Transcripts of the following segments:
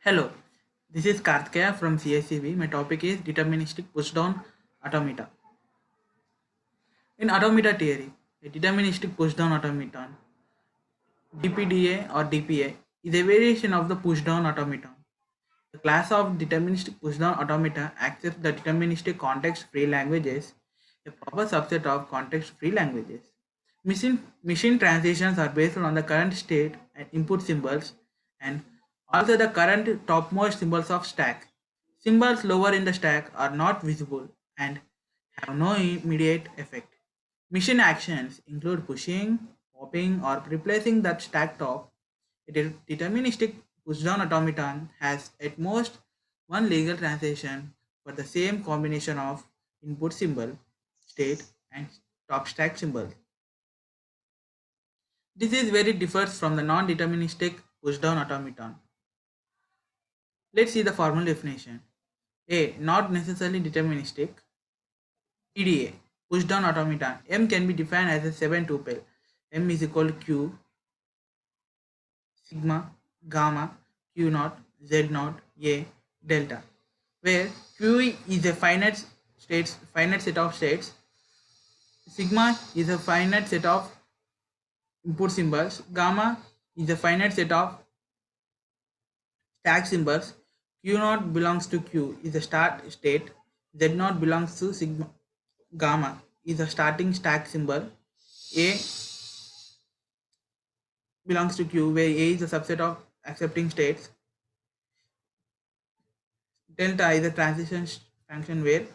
Hello, this is Karthikeya from CSCB. My topic is deterministic pushdown automata. In automata theory, a deterministic pushdown automaton, DPDA or DPA, is a variation of the pushdown automaton. The class of deterministic pushdown automata accepts the deterministic context-free languages, a proper subset of context-free languages. Machine transitions are based on the current state and input symbols and also the current topmost symbols of stack. Symbols lower in the stack are not visible and have no immediate effect. Machine actions include pushing, popping, or replacing that stack top. A deterministic pushdown automaton has at most one legal transition for the same combination of input symbol, state, and top stack symbol. This is very differs from the non-deterministic pushdown automaton. Let's see the formal definition. A. Not necessarily deterministic. PDA. Pushdown automaton. M can be defined as a 7 tuple. M is equal to Q, sigma, gamma, Q naught, Z naught, A, delta. Where Q is a finite set of states. Sigma is a finite set of input symbols. Gamma is a finite set of stack symbols. Q naught belongs to Q is the start state. Z naught belongs to sigma. Gamma is a starting stack symbol. A belongs to Q where A is a subset of accepting states. Delta is a transition function where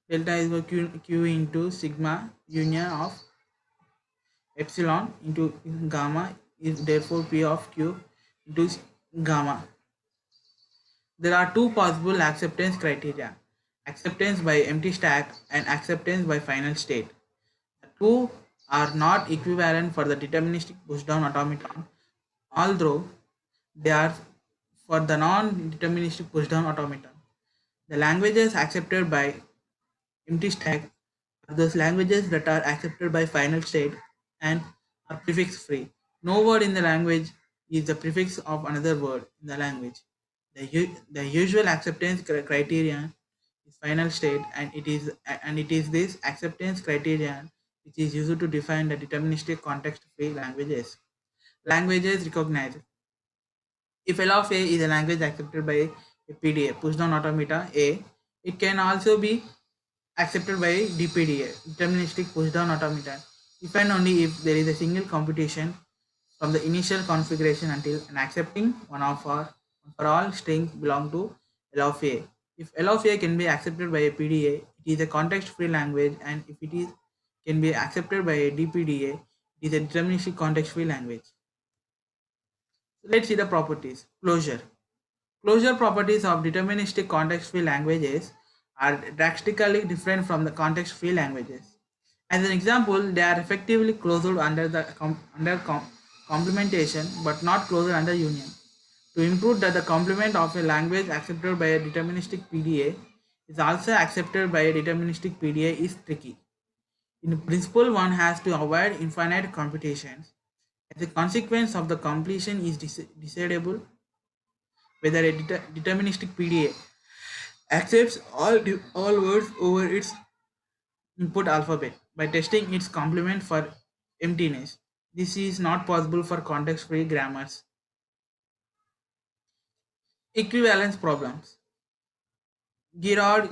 delta is equal Q into sigma union of epsilon into gamma is therefore P of Q into gamma. There are two possible acceptance criteria: acceptance by empty stack and acceptance by final state. The two are not equivalent for the deterministic pushdown automaton, although they are for the non-deterministic pushdown automaton. The languages accepted by empty stack are those languages that are accepted by final state and are prefix free. No word in the language is the prefix of another word in the language. The usual acceptance criterion is final state, and it is this acceptance criterion which is used to define the deterministic context free languages. Languages recognized. If L of A is a language accepted by a PDA, pushdown automata A, it can also be accepted by DPDA, deterministic pushdown automata, if and only if there is a single computation from the initial configuration until an accepting one of or for all strings belong to L of A. If L of A can be accepted by a PDA, it is a context-free language, and if it is can be accepted by a DPDA, it is a deterministic context-free language. So let's see the properties. Closure. Closure properties of deterministic context-free languages are drastically different from the context-free languages. As an example, they are effectively closed under complementation but not closed under union. To improve that the complement of a language accepted by a deterministic PDA is also accepted by a deterministic PDA is tricky. In principle, one has to avoid infinite computations. As a consequence of the completion is decidable whether a deterministic PDA accepts all words over its input alphabet by testing its complement for emptiness. This is not possible for context-free grammars. Equivalence problems. Girard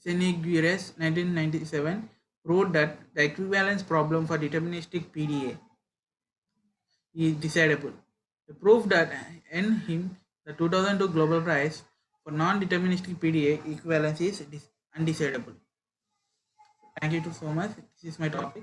Senegures 1997 proved that the equivalence problem for deterministic PDA is decidable. He proved that earned him the 2002 Global Prize for non-deterministic PDA equivalence is undecidable. Thank you so much. This is my topic.